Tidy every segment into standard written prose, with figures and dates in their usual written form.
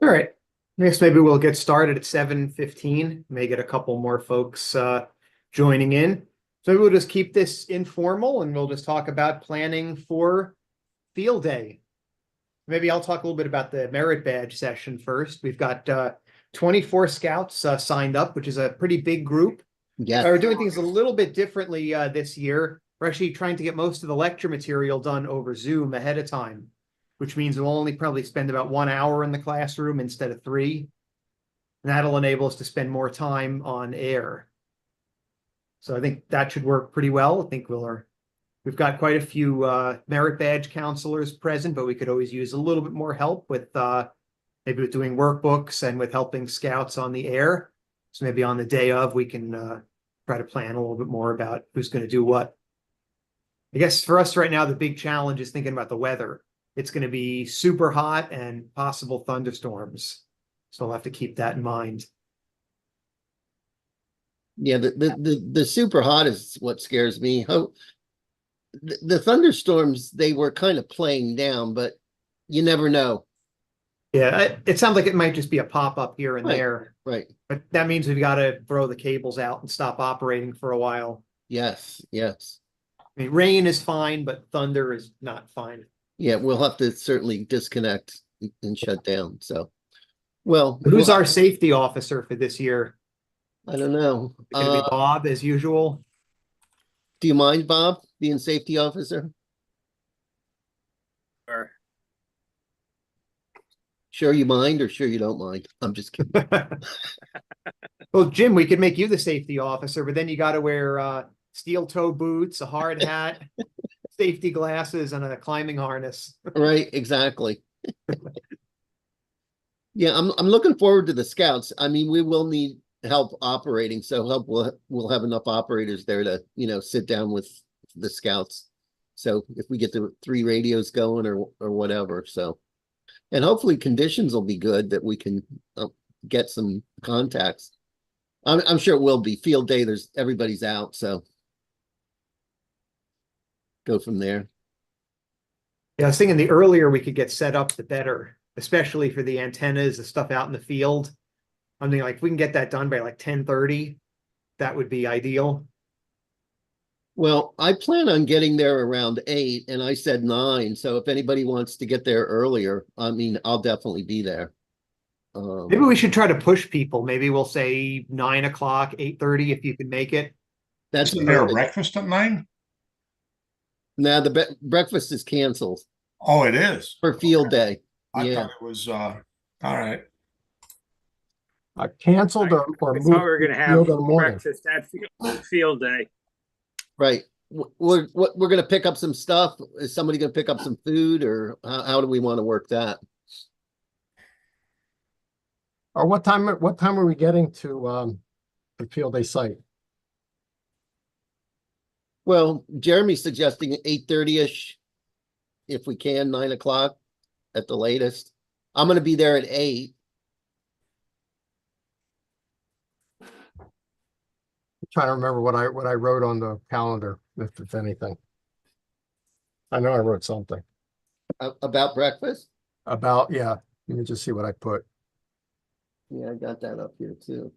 All right. I guess maybe we'll get started at 7:15. May get a couple more folks joining in. So maybe we'll just keep this informal and we'll just talk about planning for field day. Maybe I'll talk a little bit about the merit badge session first. We've got 24 scouts signed up, which is a pretty big group. Yes. We're doing things a little bit differently this year. We're actually trying to get most of the lecture material done over Zoom ahead of time, which means we'll only probably spend about 1 hour in the classroom instead of 3. And that'll enable us to spend more time on air. So I think that should work pretty well. I think we've got quite a few merit badge counselors present, but we could always use a little bit more help with maybe with doing workbooks and with helping scouts on the air. So maybe on the day of, we can try to plan a little bit more about who's going to do what. I guess for us right now, the big challenge is thinking about the weather. It's going to be super hot and possible thunderstorms. So we'll have to keep that in mind. Yeah, the super hot is what scares me. The thunderstorms, they were kind of playing down, but you never know. Yeah, it sounds like it might just be a pop-up here and there. Right. But that means we've got to throw the cables out and stop operating for a while. Yes. I mean, rain is fine, but thunder is not fine. Yeah, we'll have to certainly disconnect and shut down. So, well, who's our safety officer for this year? I don't know. It's going to be Bob as usual. Do you mind, Bob, being safety officer? Sure you mind or sure you don't mind? I'm just kidding. Well, Jim, we could make you the safety officer, but then you got to wear steel toe boots, a hard hat, safety glasses, and a climbing harness. Right, exactly. Yeah, I'm looking forward to the scouts. I mean, we will need help operating, so we'll have enough operators there to, sit down with the scouts. So if we get the 3 radios going or whatever, so. And hopefully conditions will be good that we can get some contacts. I'm sure it will be field day. Everybody's out, so go from there. Yeah, I was thinking the earlier we could get set up, the better, especially for the antennas, the stuff out in the field. I mean, like if we can get that done by like 10:30, that would be ideal. Well, I plan on getting there around 8 and I said 9. So if anybody wants to get there earlier, I mean, I'll definitely be there. Maybe we should try to push people. Maybe we'll say 9 o'clock, 8:30 if you can make it. That's Isn't there a breakfast at 9? Now the breakfast is canceled. Oh, it is for field day. I thought it was all right. Canceled or moved. We were going to have breakfast at field day. Right. We're going to pick up some stuff. Is somebody going to pick up some food, or how do we want to work that? Or what time are we getting to the field day site? Well, Jeremy's suggesting 8:30ish, if we can, 9 o'clock at the latest. I'm going to be there at 8. Trying to remember what I wrote on the calendar, if anything. I know I wrote something about breakfast. Yeah. Let me just see what I put. Yeah, I got that up here too.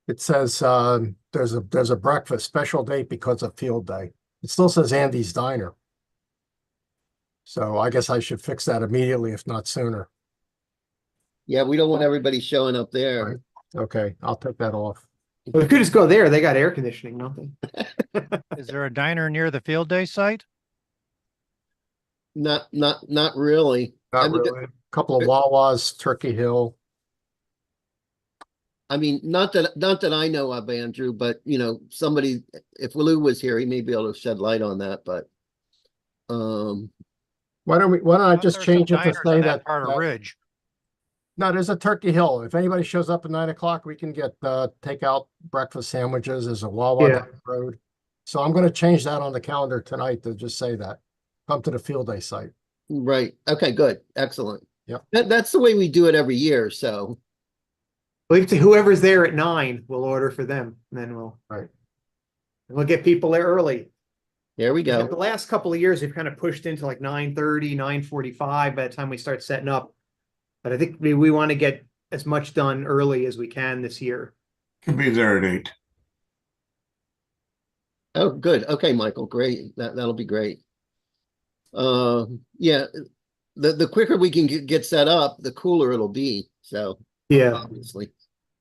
It says there's a breakfast special date because of field day. It still says Andy's Diner. So I guess I should fix that immediately, if not sooner. Yeah, we don't want everybody showing up there. Right. Okay, I'll take that off. Well, we could just go there. They got air conditioning, don't they? Is there a diner near the field day site? Not really. Not really. A couple of Wawas, Turkey Hill. I mean, not that I know of, Andrew, but somebody, if Lou was here, he may be able to shed light on that. But why don't I just change it to say that part of Ridge? No, there's a Turkey Hill. If anybody shows up at 9 o'clock, we can get takeout breakfast sandwiches. There's a Wawa down the road. So I'm going to change that on the calendar tonight to just say that. Come to the field day site. Right. Okay, good. Excellent. Yeah. That's the way we do it every year. So whoever's there at 9, we'll order for them. And then we'll get people there early. There we The go. last couple of years, we've kind of pushed into like 9:30, 9:45 by the time we start setting up. But I think we want to get as much done early as we can this year. Could be there at 8. Oh, good. Okay, Michael, great. That'll be great. Yeah, the quicker we can get set up, the cooler it'll be. So Yeah, obviously,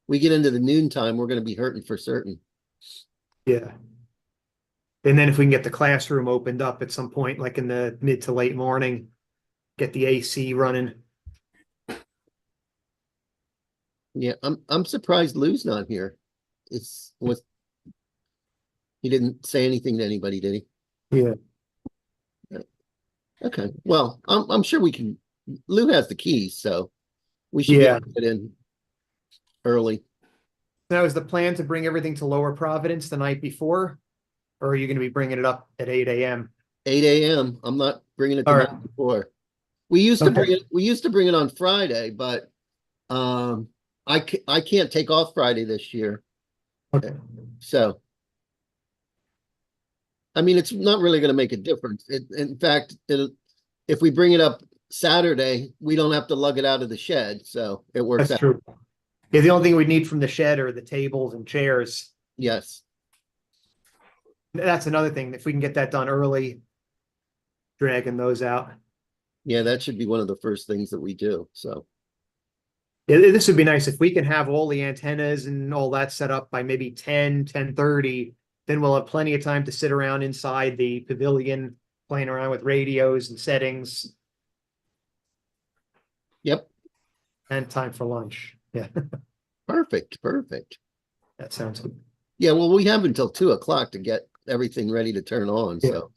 we get into the noon time, we're going to be hurting for certain. yeah. And then if we can get the classroom opened up at some point, like in the mid to late morning, get the AC running. Yeah, I'm surprised Lou's not here. He didn't say anything to anybody, did he? Yeah. Okay, well, I'm sure we can. Lou has the keys, so we should be Yeah. able to get in early. Now, is the plan to bring everything to Lower Providence the night before? Or are you going to be bringing it up at 8 a.m.? 8 a.m. I'm not bringing it the All night right. before. We used to Okay. bring it. We used to bring it on Friday, but I can't take off Friday this year. Okay. So, I mean, it's not really going to make a difference. In fact, if we bring it up Saturday, we don't have to lug it out of the shed. So it works That's out. true. Yeah, the only thing we need from the shed are the tables and chairs. Yes. That's another thing. If we can get that done early, dragging those out. Yeah, that should be one of the first things that we do. So, Yeah, this would be nice if we can have all the antennas and all that set up by maybe 10, 10:30, then we'll have plenty of time to sit around inside the pavilion, playing around with radios and settings, yep. and time for lunch. Yeah, Perfect. Perfect. that sounds good. Yeah. Well, we have until 2 o'clock to get everything ready to turn on. Yeah. So,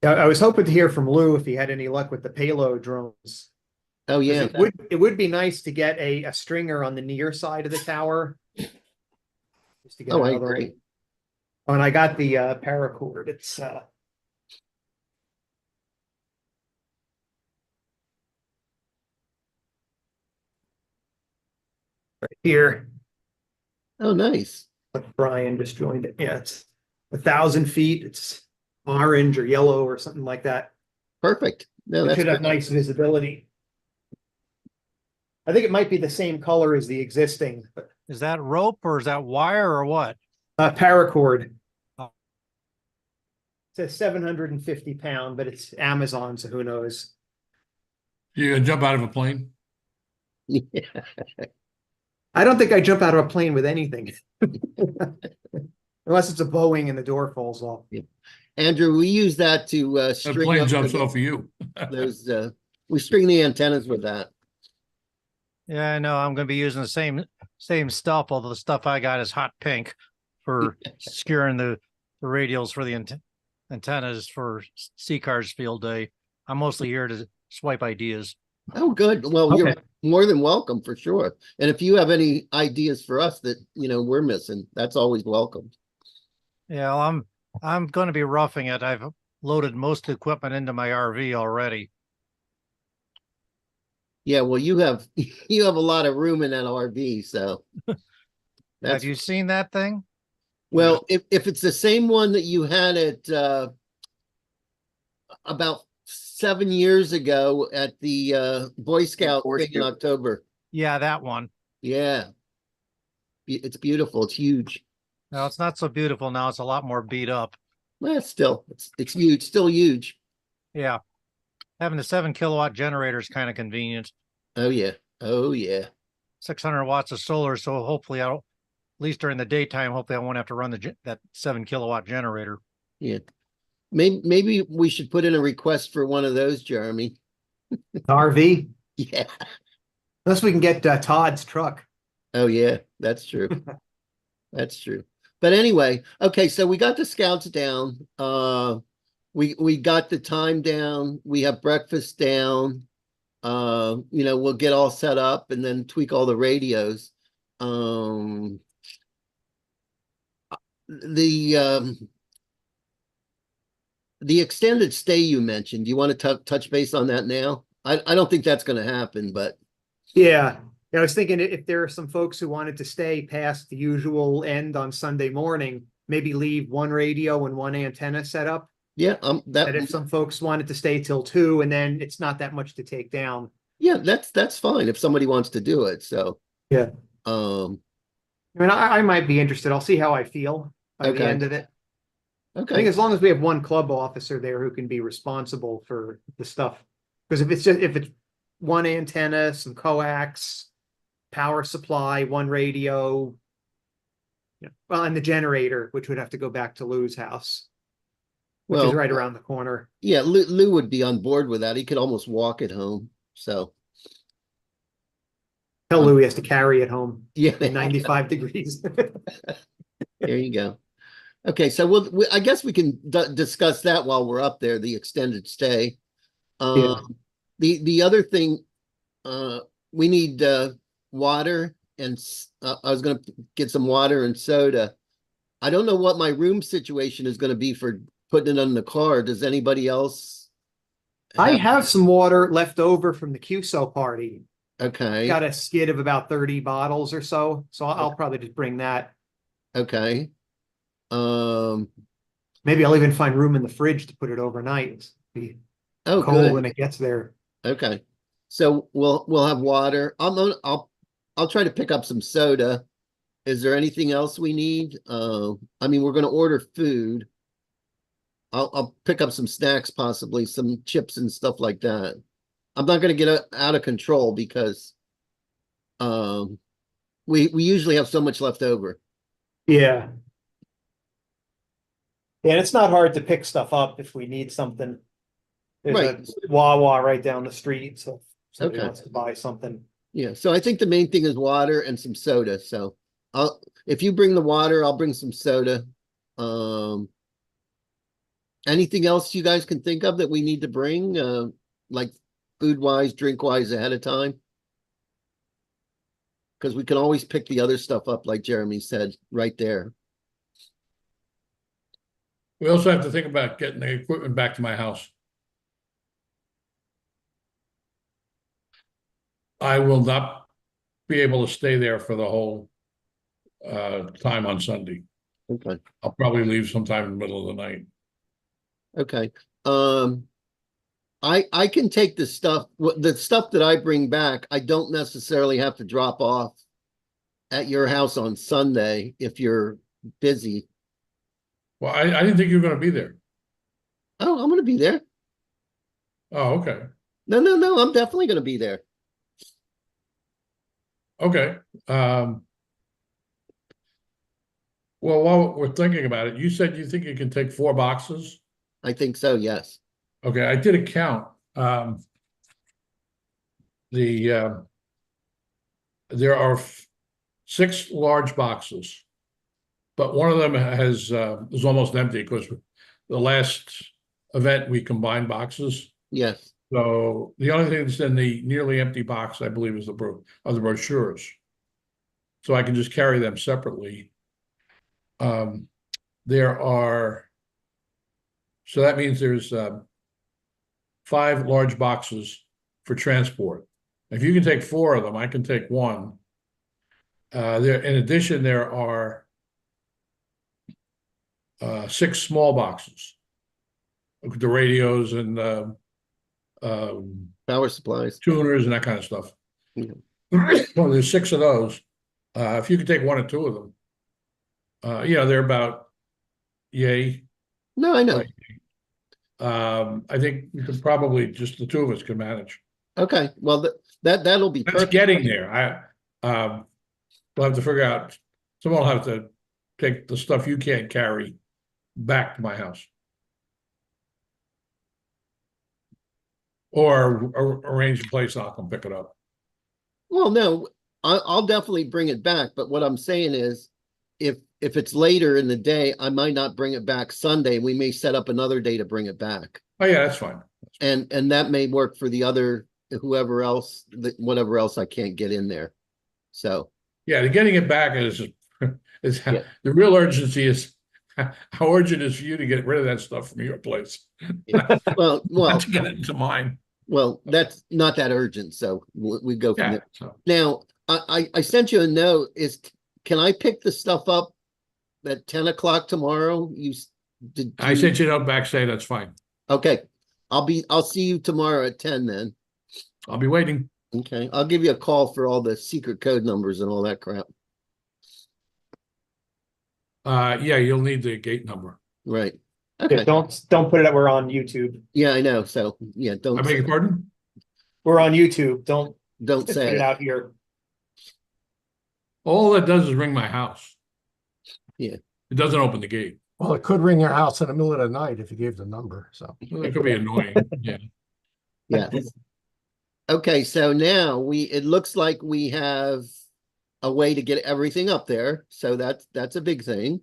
Yeah, I was hoping to hear from Lou if he had any luck with the payload drones. oh 'Cause yeah. it would be nice to get a stringer on the near side of the tower. Just to get Oh, I another. agree. Oh, and I got the paracord. It's right here. Oh, nice. Brian just joined it. Yeah, it's 1,000 feet. It's orange or yellow or something like that. Perfect. No, It that's should have great. nice visibility. I think it might be the same color as the existing, but Is that rope or is that wire or what? paracord. Oh. It's a 750 pound, but it's Amazon, so who knows? You gonna jump out of a plane? Yeah. I don't think I jump out of a plane with anything. Unless it's a Boeing and the door falls off. Andrew, we use that to The string plane up jumps off of you. those. We string the antennas with that. Yeah, I know. I'm going to be using the same stuff, although the stuff I got is hot pink for securing the radials for the antennas for C-Cars field day. I'm mostly here to swipe ideas. Oh, good. Well, you're Okay. more than welcome for sure. And if you have any ideas for us that we're missing, that's always welcome. Yeah, well, I'm going to be roughing it. I've loaded most equipment into my RV already. Yeah, well, you have a lot of room in that RV, so Have you seen that thing? well, if it's the same one that you had at about 7 years ago at the Boy Scout thing in October. Yeah, that one. Yeah. It's beautiful. It's huge. No, it's not so beautiful now. It's a lot more beat up. Well, still, it's huge, still huge. Yeah. Having the 7 kilowatt generator is kind of convenient. Oh yeah. Oh yeah. 600 watts of solar. So hopefully at least during the daytime, hopefully I won't have to run that 7 kilowatt generator. Yeah. Maybe we should put in a request for one of those, Jeremy. RV, Yeah. unless we can get Todd's truck. Oh yeah, that's true. That's true. But anyway, okay, so we got the scouts down. We got the time down. We have breakfast down. We'll get all set up and then tweak all the radios. The extended stay you mentioned, do you want to touch base on that now? I don't think that's going to happen, but Yeah. I was thinking if there are some folks who wanted to stay past the usual end on Sunday morning, maybe leave one radio and one antenna set up Yeah, That if some folks wanted to stay till 2 and then it's not that much to take down. yeah, that's fine if somebody wants to do it, so. Yeah. Um, I mean, I might be interested. I'll see how I feel by the Okay. end of it. I think okay, as long as we have one club officer there who can be responsible for the stuff. Because if it's one antenna, some coax, power supply, one radio. Yeah, well, and the generator, which would have to go back to Lou's house, which is well, right around the corner. yeah, Lou would be on board with that. He could almost walk it home, so. Tell Lou he has to carry it home Yeah, in 95 degrees. there you go. Okay, so I guess we can discuss that while we're up there, the extended stay. Yeah. The other thing, we need water and I was gonna get some water and soda. I don't know what my room situation is gonna be for putting it in the car. Does anybody else? I have some water left over from the QSO party. Okay, Got a skid of about 30 bottles or so. So I'll probably just bring that. okay. Um, Maybe I'll even find room in the fridge to put it overnight. It's be oh, cold good. when it gets there. Okay, so we'll have water. I'll try to pick up some soda. Is there anything else we need? I mean, we're gonna order food. I'll pick up some snacks, possibly some chips and stuff like that. I'm not gonna get out of control because we usually have so much left over. Yeah. Yeah, and it's not hard to pick stuff up if we need something. There's Right. a Wawa right down the street, so if somebody Okay. wants to buy something. Yeah, so I think the main thing is water and some soda. So if you bring the water, I'll bring some soda. Anything else you guys can think of that we need to bring, like food wise, drink wise ahead of time? Because we can always pick the other stuff up, like Jeremy said, right there. We also have to think about getting the equipment back to my house. I will not be able to stay there for the whole time on Sunday. Okay, I'll probably leave sometime in the middle of the night. okay. I can take the stuff that I bring back, I don't necessarily have to drop off at your house on Sunday if you're busy. Well, I didn't think you were gonna be there. Oh, I'm gonna be there. Oh, okay. No, I'm definitely gonna be there. Okay. Well, while we're thinking about it, you said you think you can take 4 boxes? I think so, yes. Okay, I did a count. There are 6 large boxes, but one of them is almost empty because the last event we combined boxes. Yes. So the only thing that's in the nearly empty box, I believe, is the brochures. So I can just carry them separately. So that means there's 5 large boxes for transport. If you can take 4 of them, I can take 1. In addition, there are 6 small boxes. The radios and Power supplies. tuners and that kind of stuff. Yeah. Well, there's 6 of those. If you could take 1 or 2 of them, they're about yay. No, I know. I think we could probably just the 2 of us can manage. Okay, well, that'll be That's perfect. getting there. We'll have to figure out. Someone will have to take the stuff you can't carry back to my house, or arrange a place and I'll come pick it up. Well, no, I'll definitely bring it back, but what I'm saying is if it's later in the day, I might not bring it back Sunday. We may set up another day to bring it back. Oh yeah, that's fine. And that may work for the other, whoever else, whatever else I can't get in there. So, Yeah, the getting it back is Yeah. the real urgency is how urgent is for you to get rid of that stuff from your place. well, Not to get it into mine. that's not that urgent. So we go from Yeah. there. So, Now, I sent you a note. Can I pick the stuff up at 10 o'clock tomorrow? Did I you- sent you a note back saying that's fine. Okay, I'll see you tomorrow at 10 then. I'll be waiting. Okay, I'll give you a call for all the secret code numbers and all that crap. Yeah, you'll need the gate number. Right. Yeah, Okay, don't put it that we're on YouTube. yeah, I know. So, yeah, I don't beg your pardon? We're on YouTube. Don't put say it it. out here. All that does is ring my house. Yeah. It doesn't open the gate. Well, it could ring your house in the middle of the night if you gave the number, so. Well, that could be annoying. Yeah. Yeah. Okay, so now it looks like we have a way to get everything up there. So that's a big thing.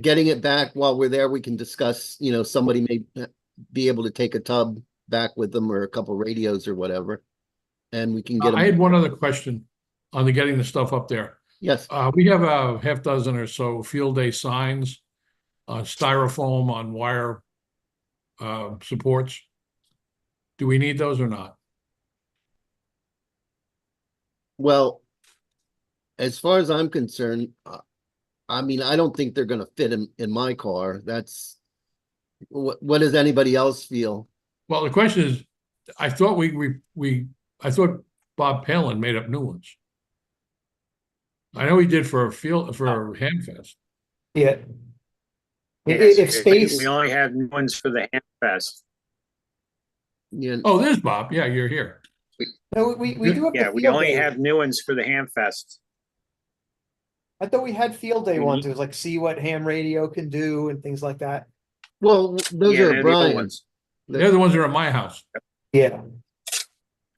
Getting it back while we're there, we can discuss, somebody may be able to take a tub back with them or a couple radios or whatever. And we can get I them. had one other question on the getting the stuff up there. Yes, We have a half dozen or so field day signs, styrofoam on wire supports. Do we need those or not? well, as far as I'm concerned, I mean, I don't think they're gonna fit in my car. That's what does anybody else feel? Well, the question is, I thought I thought Bob Palin made up new ones. I know he did for Hamfest. Yeah. Yes, If space, we only have new ones for the Hamfest. Yeah, Oh, there's Bob. Yeah, you're here. no, we do have Yeah, the we field only day. have new ones for the Hamfest. I thought we had field day we ones. need- It was like see what ham radio can do and things like that. well, those Yeah, are they're the old Brian's. ones. They're the ones that are at my house. Yeah.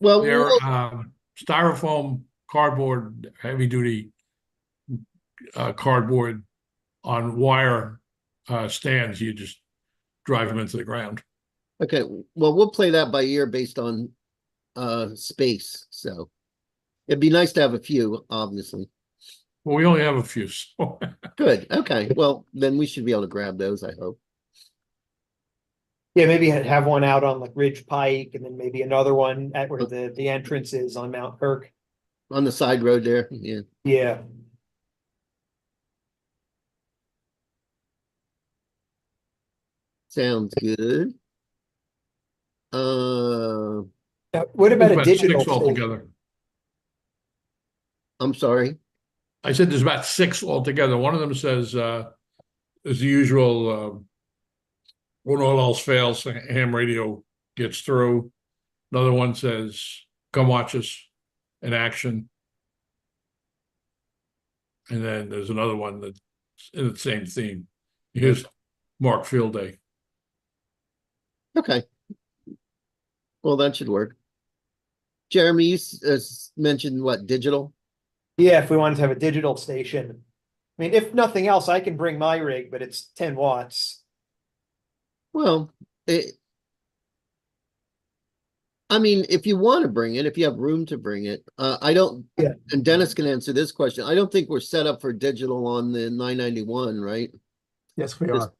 Well, They're styrofoam, cardboard, heavy duty cardboard on wire stands. You just drive them into the ground. okay, well, we'll play that by ear based on space. So it'd be nice to have a few, obviously. Well, we only have a few. So. Good. Okay. Well, then we should be able to grab those, I hope. Yeah, maybe have one out on like Ridge Pike and then maybe another one at where the entrance is on Mount Kirk. On the side road there. Yeah. Yeah. Sounds good. What about a There's digital six station? altogether. I'm sorry. I said there's about six altogether. One of them says, as the usual, when all else fails, ham radio gets through. Another one says, come watch us in action. And then there's another one that's in the same theme. Here's MARC Field Day. Okay. Well, that should work. Jeremy, you mentioned what, digital? Yeah, if we wanted to have a digital station. I mean, if nothing else, I can bring my rig, but it's 10 watts. Well, I mean, if you want to bring it, if you have room to bring it, I don't, Yeah. and Dennis can answer this question. I don't think we're set up for digital on the 991, right? Yes, we Just- are.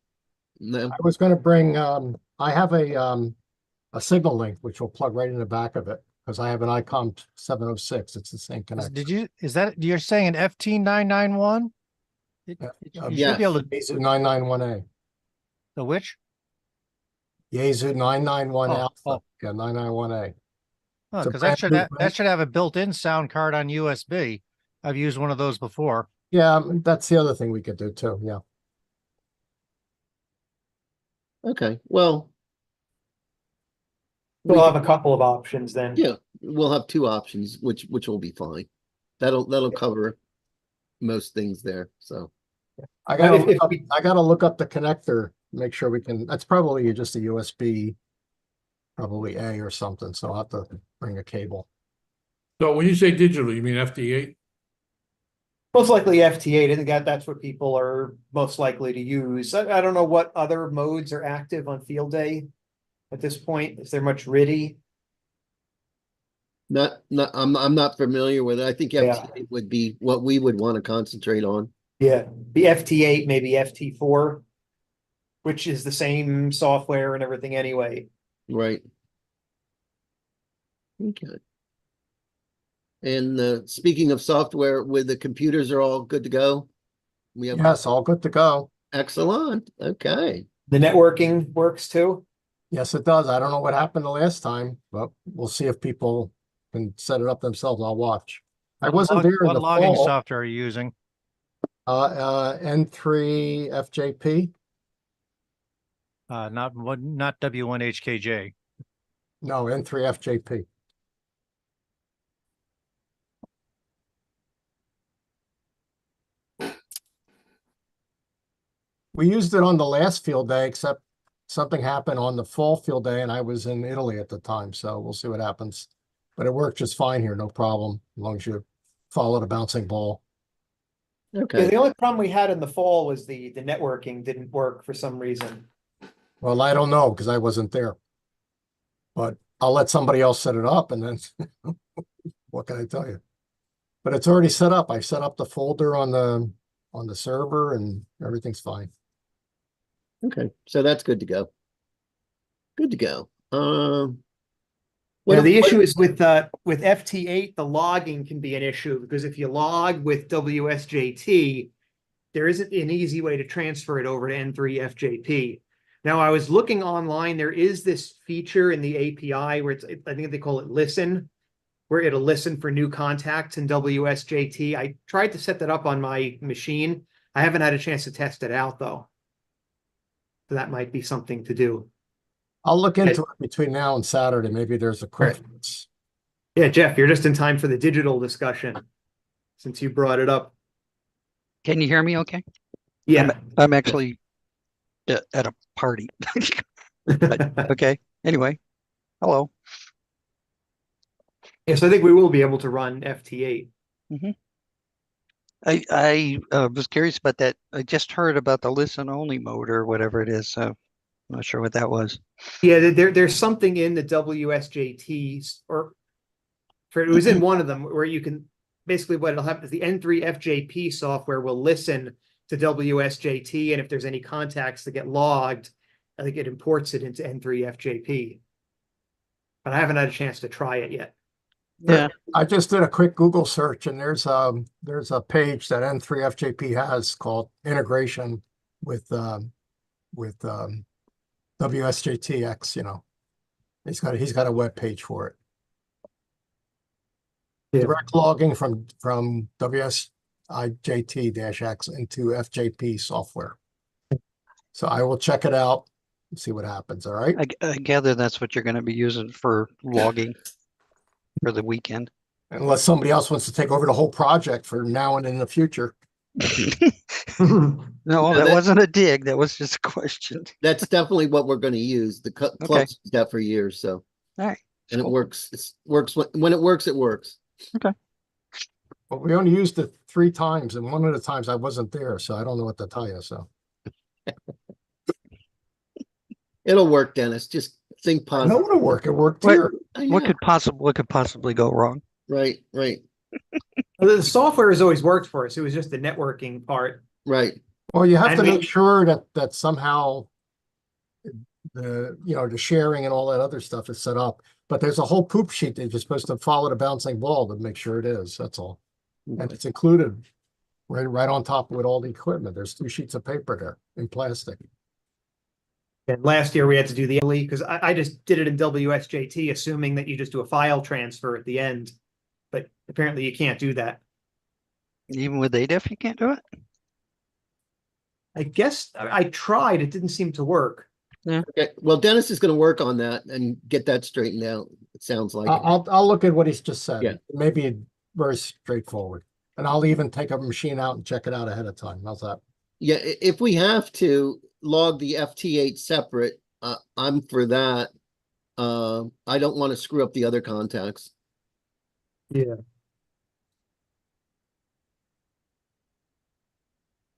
No, I was gonna bring, I have a signal link, which will plug right in the back of it, because I have an ICOM 706. It's the same connection. You're saying an FT991? You should yes. be able to, Yaesu 991A. the which? Yaesu 991 Oh, Alpha. oh. Yeah, 991A. It's a Because brand new brand. that should have a built-in sound card on USB. I've used one of those before. Yeah, that's the other thing we could do too. Yeah. okay, well. We'll we have can- a couple of options then. Yeah, we'll have two options, which will be fine. That'll cover most things there, so. I gotta, if look up, we- I gotta look up the connector, make sure we can, that's probably just a USB, probably A or something, so I'll have to bring a cable. So when you say digital, you mean FT8? Most likely FT8. I think that's what people are most likely to use. I don't know what other modes are active on field day at this point. Is there much RIDI? I'm not familiar with it. I think Yeah. FT8 would be what we would want to concentrate on. Yeah, the FT8, maybe FT4, which is the same software and everything anyway. Right. Okay. And speaking of software, with the computers are all good to go? We have, Yes, all good to go. Excellent. Okay. The networking works too. Yes, it does. I don't know what happened the last time, but we'll see if people can set it up themselves. I'll watch. I wasn't there in What the logging fall. software are you using? N3 FJP. Not W1HKJ. No, N3 FJP. We used it on the last field day, except something happened on the fall field day and I was in Italy at the time, so we'll see what happens. But it worked just fine here, no problem, as long as you follow the bouncing ball. Yeah, Okay. the only problem we had in the fall was the networking didn't work for some reason. Well, I don't know because I wasn't there. But I'll let somebody else set it up and then what can I tell you? But it's already set up. I set up the folder on the server and everything's fine. Okay. So that's good to go. Good to go. Yeah, the what- issue is with FT8, the logging can be an issue because if you log with WSJT, there isn't an easy way to transfer it over to N3 FJP. Now, I was looking online, there is this feature in the API where I think they call it listen, where it'll listen for new contacts in WSJT. I tried to set that up on my machine. I haven't had a chance to test it out though. So that might be something to do. I'll look into it between now and Saturday. Maybe there's a quick fix. Yeah, Jeff, you're just in time for the digital discussion since you brought it up. Can you hear me okay? Yeah. I'm actually at a party. But, okay. Anyway, hello. Yes, I think we will be able to run FT8. I was curious about that. I just heard about the listen only mode or whatever it is. So I'm not sure what that was. Yeah, there's something in the WSJTs, or it was in one of them where you can basically what it'll happen is the N3 FJP software will listen to WSJT, and if there's any contacts that get logged, I think it imports it into N3 FJP. But I haven't had a chance to try it yet. Yeah. I just did a quick Google search and there's a page that N3 FJP has called integration with WSJTX, you know. He's got a web page for it. Yeah. Direct logging from WSIJT-X into FJP software. So I will check it out and see what happens. All right. I gather that's what you're going to be using for logging for the weekend. Unless somebody else wants to take over the whole project for now and in the future. No, that wasn't a dig. That was just a question. That's definitely what we're going to use. The club's used that for years. So, All right. and it Cool. works. It works when it works. It works. But we only used it 3 times, and one of the times I wasn't there, so I don't know what to tell you. So It'll work, Dennis. Just think I positive. know it'll work. It worked What- here. What could possibly go wrong? Right. The software has always worked for us. It was just the networking part. Right. Well, you have And to we- make sure that somehow the sharing and all that other stuff is set up. But there's a whole poop sheet that you're supposed to follow the bouncing ball to make sure it is. That's all. And it's included right on top with all the equipment. There's 2 sheets of paper there in plastic. And last year we had to do the because I just did it in WSJT, assuming that you just do a file transfer at the end. But apparently you can't do that. Even with ADIF, you can't do it? I guess I tried. It didn't seem to work. Okay. Well, Dennis is going to work on that and get that straightened out. It sounds like. I'll look at what he's just said. Yeah. Maybe very straightforward. And I'll even take a machine out and check it out ahead of time. How's that? Yeah, if we have to log the FT8 separate, I'm for that. I don't want to screw up the other contacts. Yeah.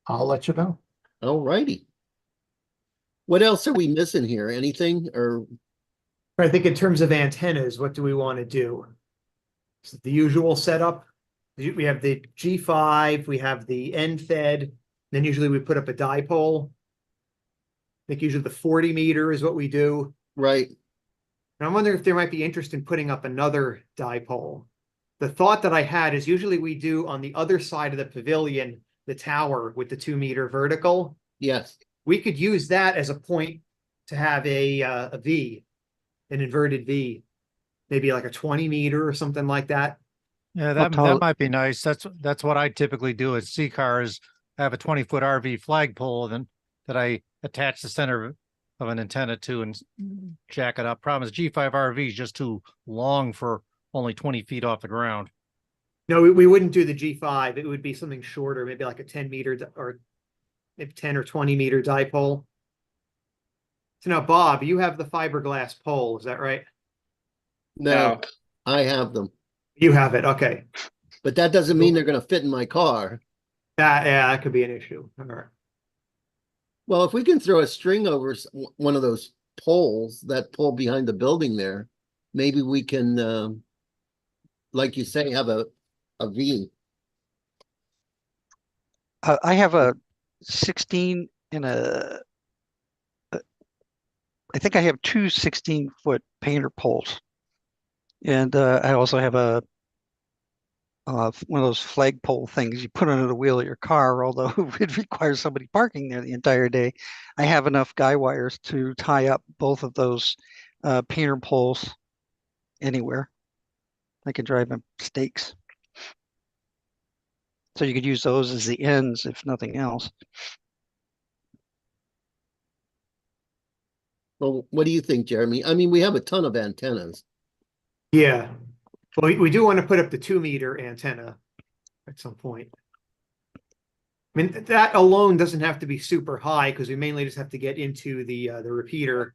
I'll let you know. All righty. What else are we missing here? Anything or I think in terms of antennas, what do we want to do? Is it the usual setup? We have the G5, we have the end fed, then usually we put up a dipole. I think usually the 40 meter is what we do. right? And I'm wondering if there might be interest in putting up another dipole. The thought that I had is usually we do on the other side of the pavilion, the tower with the 2 meter vertical. Yes, We could use that as a point to have a V, an inverted V, maybe like a 20 meter or something like that. Yeah, How that tall- might be nice. That's what I typically do at C cars. I have a 20-foot RV flagpole then that I attach the center of an antenna to and jack it up. Problem is G5 RV is just too long for only 20 feet off the ground. No, we wouldn't do the G5. It would be something shorter, maybe like a 10 meter or maybe 10 or 20 meter dipole. So now, Bob, you have the fiberglass pole, is that right? no, I have them, You have it, okay. but that doesn't mean they're gonna fit in my car. That could be an issue. All right. Well, if we can throw a string over one of those poles that pull behind the building there, maybe we can, like you say, have a V. I have a 16 and I think I have two 16-foot painter poles. And I also have a one of those flagpole things you put under the wheel of your car, although it requires somebody parking there the entire day. I have enough guy wires to tie up both of those painter poles anywhere. I could drive them stakes. So you could use those as the ends, if nothing else. Well, what do you think, Jeremy? I mean, we have a ton of antennas. Yeah. Well, we do want to put up the 2 meter antenna at some point. I mean, that alone doesn't have to be super high because we mainly just have to get into the repeater.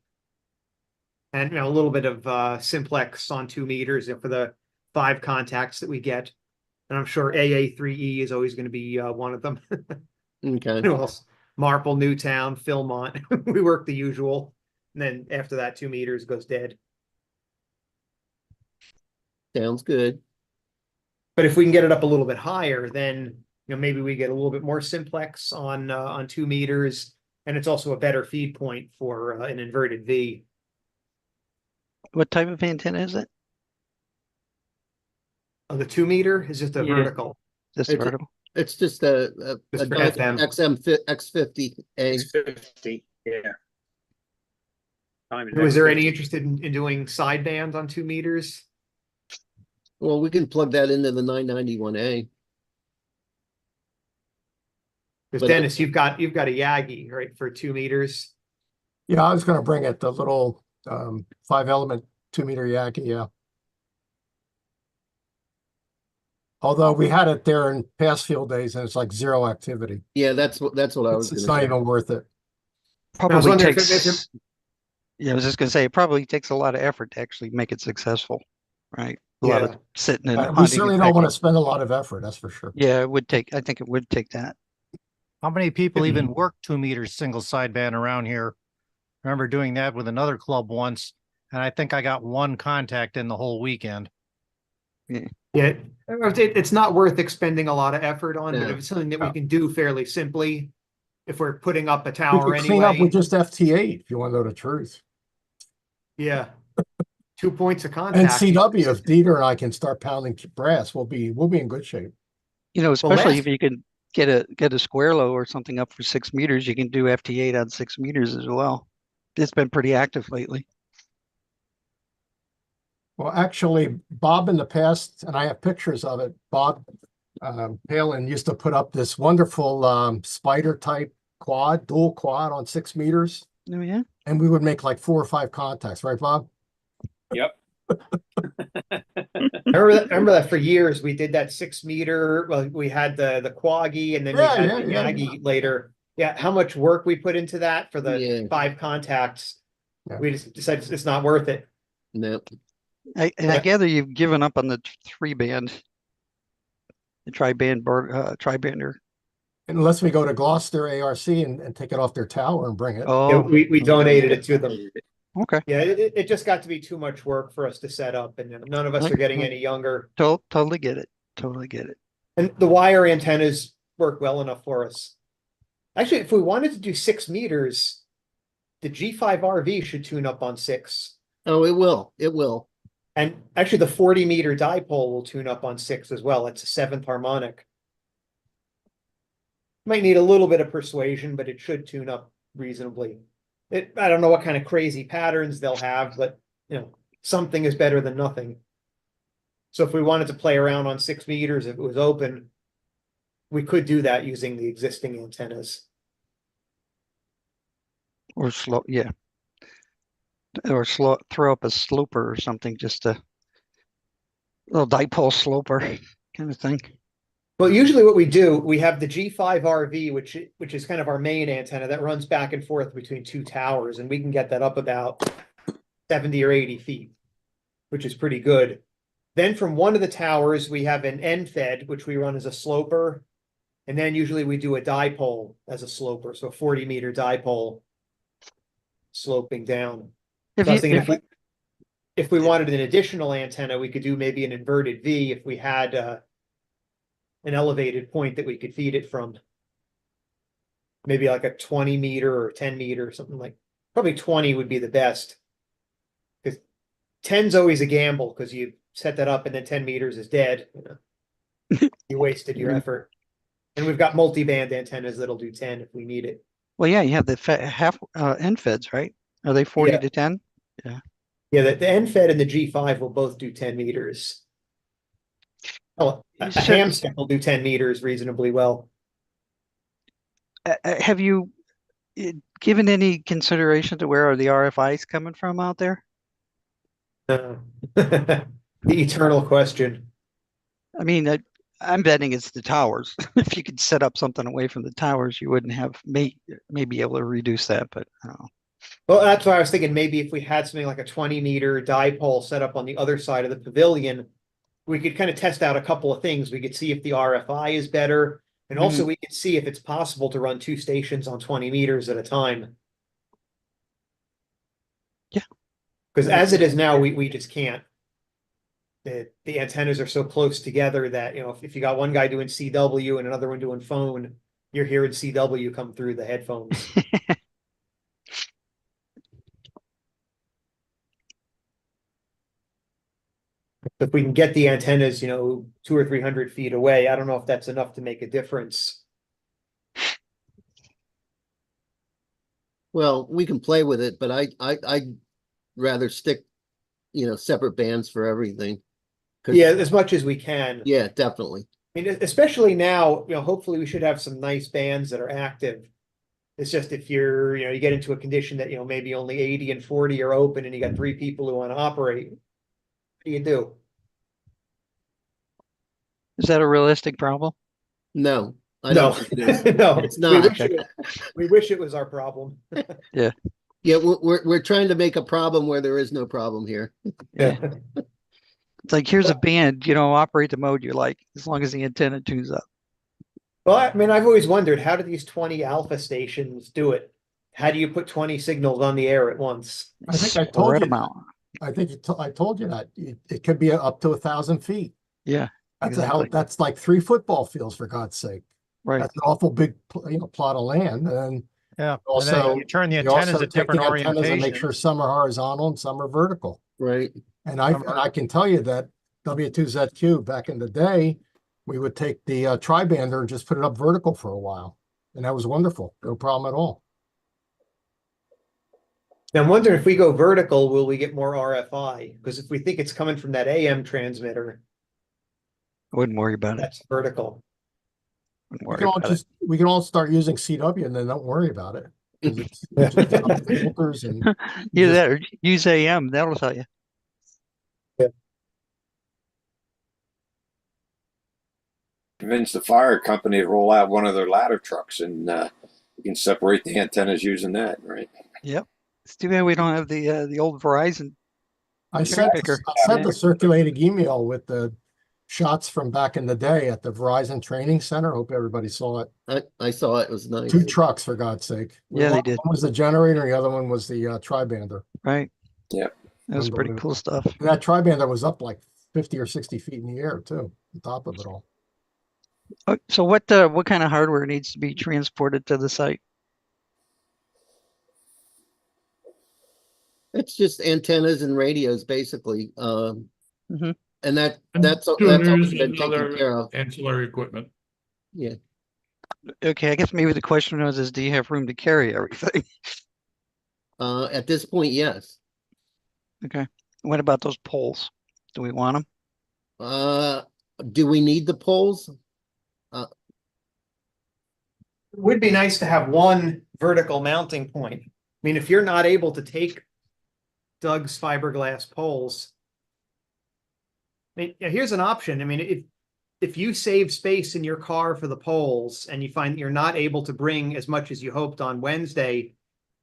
And a little bit of simplex on 2 meters for the 5 contacts that we get. And I'm sure AA3E is always going to be one of them. Okay, Who else? Marple, Newtown, Philmont. We work the usual. And then after that, 2 meters goes dead. sounds good. But if we can get it up a little bit higher, then maybe we get a little bit more simplex on 2 meters, and it's also a better feed point for an inverted V. What type of antenna is it? The 2 meter is just a Yeah. vertical. Just It's- vertical. It's just a Just for Dyson FM. X50A. It's 50, yeah. Was there any interest in doing sideband on 2 meters? Well, we can plug that into the 991A. Because But- Dennis, you've got a Yagi, right, for 2 meters. Yeah, I was gonna bring it, the little 5-element 2-meter Yaki, yeah. Although we had it there in past field days and it's like 0 activity. Yeah, that's what I was It's gonna not say. even worth it. Probably wondering if takes. Yeah, I was just gonna say it probably takes a lot of effort to actually make it successful, right? A lot of Yeah. sitting and We hunting certainly and don't want to pecking. spend a lot of effort, that's for sure. Yeah, it would take. I think it would take that. How many people even work 2 meters single sideband around here? I remember doing that with another club once, and I think I got 1 contact in the whole weekend. Yeah, it's not worth expending a lot of effort on, but Yeah. if it's something that we can do fairly simply, if we're putting up a We tower could clean up anyway, with just FT8 if you want to know the truth. yeah. 2 points of And contact. CW, if Dieter and I can start pounding brass, we'll be in good shape. You know, especially last- if you can get a square low or something up for 6 meters, you can do FT8 on 6 meters as well. It's been pretty active lately. Well, actually, Bob in the past, and I have pictures of it, Bob Palin used to put up this wonderful spider type quad, dual quad on 6 meters. Oh yeah. And we would make like 4 or 5 contacts, right, Bob? Remember that for years, we did that 6 meter, well, we had the Quaggy and then we Yeah, had yeah, the yeah, Yagi later. Yeah, how much work we put into that for the Yeah. 5 contacts. Yeah. We just decided it's not worth it. No, I Yeah. gather you've given up on the 3-band, the tri-bander. Unless we go to Gloucester ARC and take it off their tower and bring it. Yeah, Oh, we donated it to them. okay. Yeah, it just got to be too much work for us to set up, and none of us are getting any younger. Totally get it. Totally get it. And the wire antennas work well enough for us. Actually, if we wanted to do 6 meters, the G5 RV should tune up on 6. oh, it will. And actually, the 40 meter dipole will tune up on 6 as well. It's a 7th harmonic. Might need a little bit of persuasion, but it should tune up reasonably. I don't know what kind of crazy patterns they'll have, but something is better than nothing. So if we wanted to play around on 6 meters, if it was open, we could do that using the existing antennas. Or slow, yeah. Or throw up a sloper or something, just a little dipole sloper kind of thing. Well, usually what we do, we have the G5RV, which is kind of our main antenna that runs back and forth between 2 towers, and we can get that up about 70 or 80 feet, which is pretty good. Then from one of the towers, we have an end fed, which we run as a sloper. And then usually we do a dipole as a sloper, so a 40-meter dipole sloping down. So I was thinking if we wanted an additional antenna, we could do maybe an inverted V if we had an elevated point that we could feed it from. Maybe like a 20-meter or 10-meter, something like, probably 20 would be the best. Because 10's always a gamble because you set that up and then 10 meters is dead. You wasted your effort. And we've got multi-band antennas that'll do 10 if we need it. Well, yeah, you have the half end feds, right? Are they 40 to 10? Yeah. Yeah, the end fed and the G5 will both do 10 meters. Oh, a ham stick will do 10 meters reasonably well. Have you given any consideration to where are the RFIs coming from out there? The eternal question. I mean, I'm betting it's the towers. If you could set up something away from the towers, you wouldn't have maybe able to reduce that, but I don't know. Well, that's why I was thinking maybe if we had something like a 20-meter dipole set up on the other side of the pavilion, we could kind of test out a couple of things. We could see if the RFI is better, and also we could see if it's possible to run 2 stations on 20 meters at a time. Yeah. Because as it is now, we just can't. The antennas are so close together that, if you got one guy doing CW and another one doing phone, you're hearing CW come through the headphones. If we can get the antennas, 200 or 300 feet away, I don't know if that's enough to make a difference. Well, we can play with it, but I'd rather stick, separate bands for everything. Yeah, as much as we can. Yeah, definitely. I mean, especially now, hopefully we should have some nice bands that are active. It's just if you get into a condition that, maybe only 80 and 40 are open and you got 3 people who want to operate. What do you do? Is that a realistic problem? No, I No, don't think it is. no, It's not. We wish it was our problem. Yeah. Yeah, we're trying to make a problem where there is no problem here. Yeah. It's like, here's a band, operate the mode you like, as long as the antenna tunes up. Well, I mean, I've always wondered, how do these 20 alpha stations do it? How do you put 20 signals on the air at once? I think I told Spread you. 'em out. I think I told you that it could be up to 1,000 feet. Yeah. That's exactly. that's like 3 football fields, for God's sake. Right. That's an awful big, plot of land. And Yeah. also, And then you turn the you also antennas at take the different antennas and make sure orientations. some are horizontal and some are vertical. Right. And I can tell you that W2ZQ back in the day, we would take the tri-bander and just put it up vertical for a while. And that was wonderful. No problem at all. Now I'm wondering if we go vertical, will we get more RFI? Because if we think it's coming from that AM transmitter, I wouldn't worry about it. that's vertical. Wouldn't We worry can all about it. we can all start using CW and then don't worry about it. 'Cause it's just up the filters and Either that or use AM, that'll tell you. Convince the fire company to roll out one of their ladder trucks and you can separate the antennas using that, right? Yep. It's too bad we don't have the old Verizon. I cherry sent picker. the circulating email with the shots from back in the day at the Verizon Training Center. Hope everybody saw it. I saw it. It was nice. 2 trucks, for God's sake. Yeah, they One did. was the generator, and the other one was the tri-bander. Right. Yep. That was pretty cool stuff. And that tri-bander was up like 50 or 60 feet in the air too, on top of it all. So what kind of hardware needs to be transported to the site? It's just antennas and radios, basically. Mhm. And that's And always tuners been and taken care other of. ancillary equipment. Yeah. Okay, I guess maybe the question was, is do you have room to carry everything? At this point, yes. Okay. What about those poles? Do we want them? Do we need the poles? It would be nice to have one vertical mounting point. I mean, if you're not able to take Doug's fiberglass poles, I mean, here's an option. I mean, if you save space in your car for the poles and you find you're not able to bring as much as you hoped on Wednesday,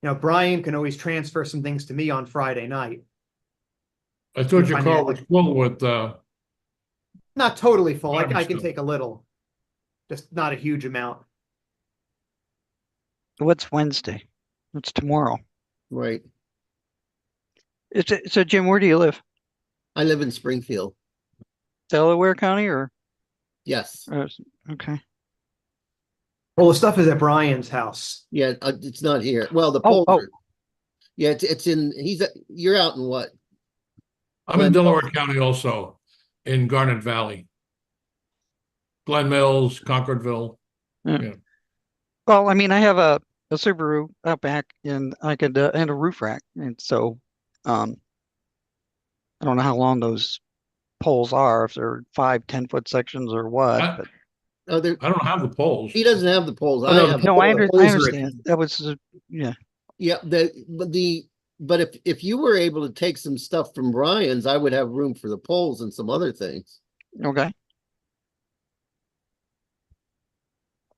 you know, Brian can always transfer some things to me on Friday night. I thought your find car it was like- full with, Not totally full. I Garbage can stuff. take a little, just not a huge amount. What's Wednesday? It's tomorrow. Right. So Jim, where do you live? I live in Springfield. Delaware County or? Yes. Okay. Well, the stuff is at Brian's house. Yeah, it's not here. Well, the Oh, poles are. Yeah, it's in, you're out in what? I'm in Glen Delaware Mills. County also, in Garnet Valley. Glen Mills, Concordville. Well, I mean, I have a Subaru out back and I could, and a roof rack. And so, I don't know how long those poles are, if they're 5-10 foot sections or what, I- but Oh, there, I don't have the poles. he doesn't have the poles. Oh, I no, have. no, I The poles are- understand. That was, yeah. Yeah, but if you were able to take some stuff from Brian's, I would have room for the poles and some other things. Okay.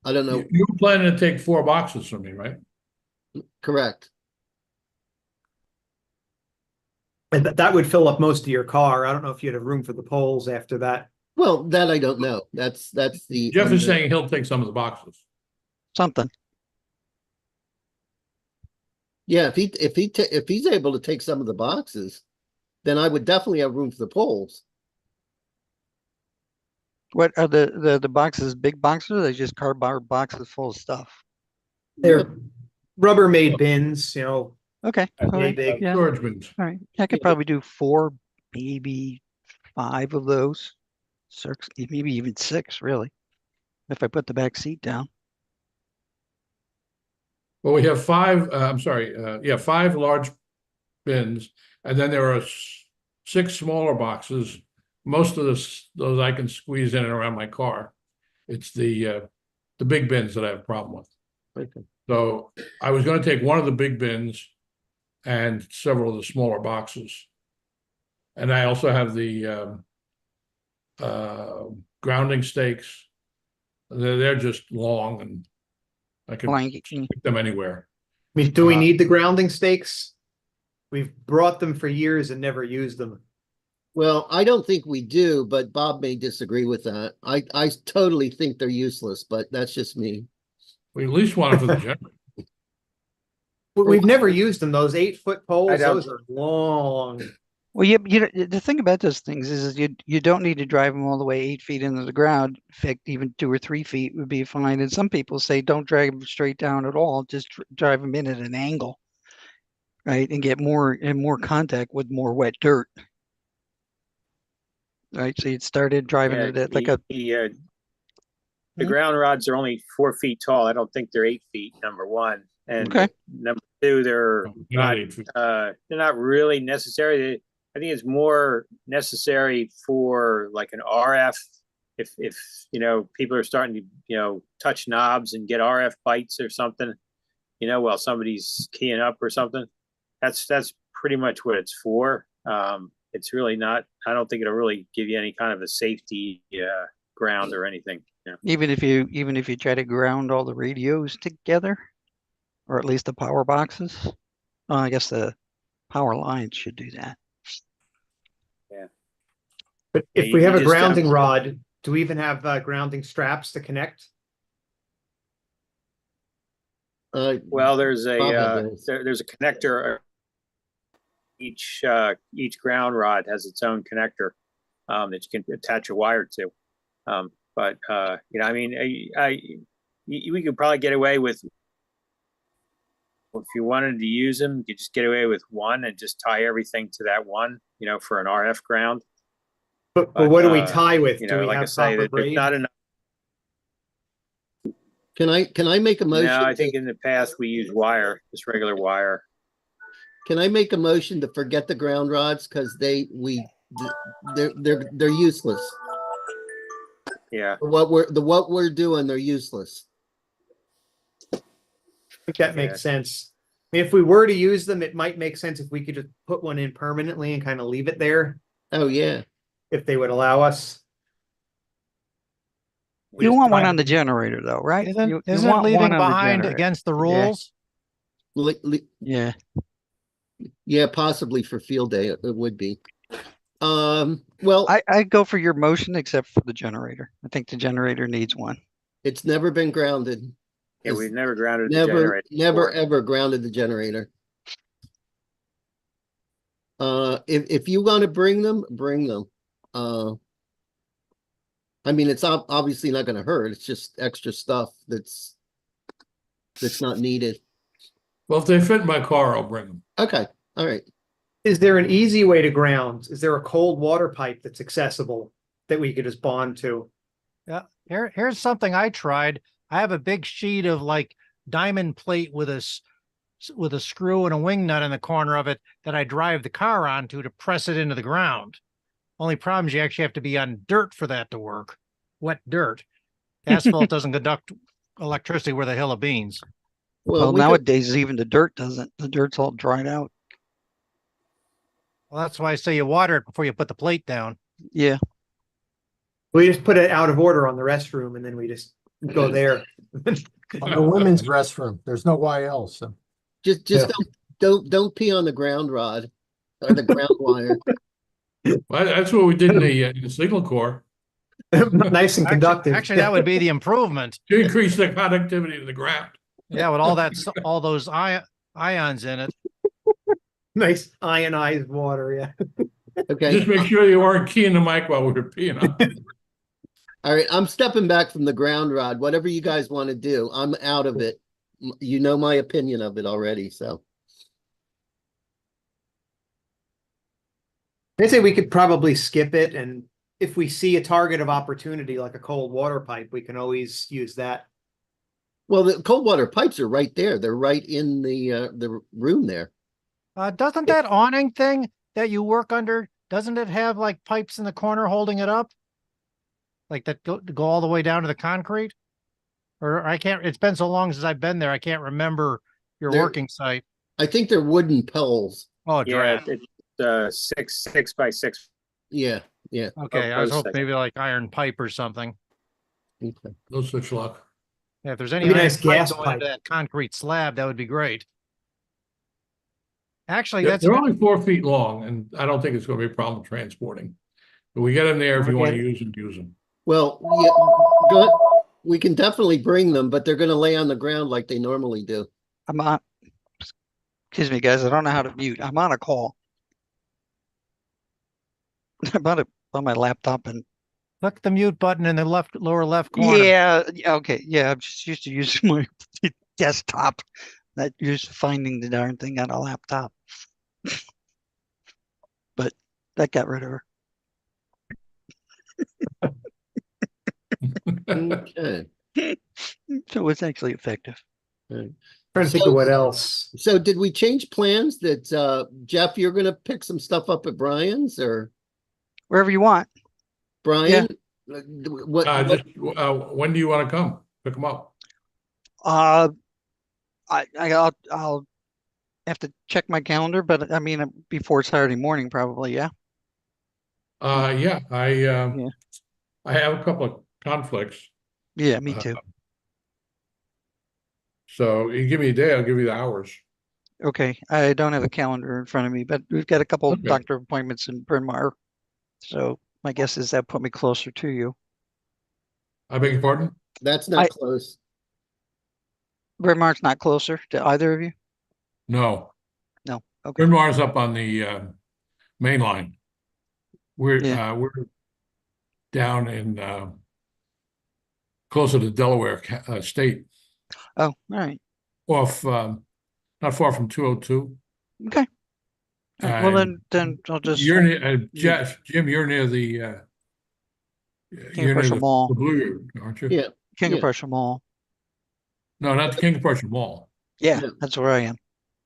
I don't know. You were planning to take 4 boxes from me, right? Correct. And that would fill up most of your car. I don't know if you'd have room for the poles after that. Well, that I don't know. That's the. Jeff is saying he'll take some of the boxes. Something. Yeah, if he's able to take some of the boxes, then I would definitely have room for the poles. What are the boxes, big boxes, or are they just cardboard boxes full of stuff? They're Rubbermaid bins, you know, Okay. All yay right. big. Yeah. Storage bins. All right. I could probably do 4, maybe 5 of those. 6, maybe even 6, really, if I put the back seat down. Well, we have 5, I'm sorry, 5 large bins, and then there are 6 smaller boxes. Most of those I can squeeze in and around my car. It's the big bins that I have a problem with. Okay. So I was going to take one of the big bins and several of the smaller boxes. And I also have the grounding stakes. They're just long and I can Blanket. stick them anywhere. I mean, do we need the grounding stakes? We've brought them for years and never used them. Well, I don't think we do, but Bob may disagree with that. I totally think they're useless, but that's just me. We at least want it for the generator. We've never used them. Those 8-foot poles, don't- those are long. Well, the thing about those things is you don't need to drive them all the way 8 feet into the ground. In fact, even 2 or 3 feet would be fine. And some people say don't drag them straight down at all. Just drive them in at an angle, right, and get more contact with more wet dirt. Right, so you'd started driving Yeah, it at like a. the ground rods are only 4 feet tall. I don't think they're 8 feet, number one. And Okay. number two, they're Not not, 8 feet. they're not really necessary. I think it's more necessary for like an RF. If you know, people are starting to, you know, touch knobs and get RF bites or something, you know, while somebody's keying up or something. That's pretty much what it's for. It's really not, I don't think it'll really give you any kind of a safety ground or anything. Yeah. Even if you try to ground all the radios together, or at least the power boxes. I guess the power lines should do that. But Yeah, if we have you a just, grounding rod, do we even have grounding straps to connect? Well, there's Bob had a those. there's a connector. Each ground rod has its own connector that you can attach a wire to. But you know, I mean, we could probably get away with, if you wanted to use them, you could just get away with one and just tie everything to that one, you know, for an RF ground. But what do we tie with? You Do know, we like I have say, proper there's braid? not enough. Can I make a motion? No, I think in the past we used wire, just regular wire. Can I make a motion to forget the ground rods? Cause they're useless. Yeah. What we're doing, they're useless. I think that Yeah. makes sense. I mean, if we were to use them, it might make sense if we could just put one in permanently and kind of leave it there, Oh, yeah. if they would allow us. We You just want one drive on the it- generator though, right? Isn't, You isn't want it leaving one on the behind generator. against the Yeah. rules? Yeah, Yeah. possibly for field day, it would be. Well, I go for your motion except for the generator. I think the generator needs one. it's never been grounded. Yeah, Has we've never grounded the Never, generator. never, before. ever grounded the generator. If you want to bring them, bring them. I mean, it's obviously not going to hurt. It's just extra stuff that's not needed. Well, if they fit in my car, I'll bring them. Okay, all right. Is there an easy way to ground? Is there a cold water pipe that's accessible that we could just bond to? Here's something I tried. I have a big sheet of like diamond plate with a screw and a wing nut in the corner of it that I drive the car onto to press it into the ground. Only problem is you actually have to be on dirt for that to work. Wet dirt. Asphalt doesn't conduct electricity worth a hill of beans. Well, we could- nowadays even the dirt doesn't. The dirt's all dried out. Well, that's why I say you water it before you put the plate down. Yeah. We just put it out of order on the restroom and then we just go there. On the women's restroom, there's no YL, so. just Yeah. don't pee on the ground rod or the ground wire. Well, that's what we did in the signal corps Nice and conductive. Actually, that would be the improvement. to increase the conductivity of the ground. Yeah, with all that, all those ions in it. Nice ionized water, yeah. Okay, Just make sure you weren't keying the mic while we were peeing on it. all right. I'm stepping back from the ground rod. Whatever you guys want to do, I'm out of it. You know my opinion of it already, so. I say we could probably skip it, and if we see a target of opportunity like a cold water pipe, we can always use that. Well, the cold water pipes are right there. They're right in the room there. Doesn't that awning thing that you work under, doesn't it have like pipes in the corner holding it up? Like that go all the way down to the concrete? Or I can't, it's been so long since I've been there, I can't remember your There- working site. I think they're wooden poles. Oh, Yeah, drat. it's 6 by 6. Yeah, yeah. Okay, I was post hoping maybe like iron pipe or something. Okay. No such luck. Yeah, if there's any Maybe iron nice pipe gas going pipe. into that concrete slab, that would be great. Actually, They're that's they're only 4 feet long, and I don't think it's going to be a problem transporting. But we get them there if you want to Okay. use them. Well, yeah, we can definitely bring them, but they're going to lay on the ground like they normally do. I'm on. Excuse me, guys. I don't know how to mute. I'm on a call. I'm on my laptop and click the mute button in the lower left corner. yeah, okay, yeah. I'm just used to using my desktop, not used to finding the darn thing on a laptop. But that got rid of her. Okay. So it's actually effective. Trying to think of what else. So did we change plans that Jeff, you're going to pick some stuff up at Brian's or Wherever you want. Brian? What, When do you want to come? Pick them up. I'll have to check my calendar, but I mean before Saturday morning, probably. Yeah. Yeah, I have a couple of conflicts. Yeah, me too. So you give me a day, I'll give you the hours. Okay, I don't have a calendar in front of me, but we've got a couple of Okay. doctor appointments in Bryn Mawr. So my guess is that put me closer to you. I beg your pardon? that's not I- close. Bryn Mawr's not closer to either of you? No. No. Okay. Bryn Mawr's up on the main line. We're down in closer to Delaware State, Oh, all right. off not far from 202. Okay. All right, well, And then I'll just You're near Jim. You're near the you're near Prussia Mall. the Blue Route, aren't you? Yeah. King of yeah. Prussia Mall. No, not the King of Prussia Mall. Yeah, No. that's where I am.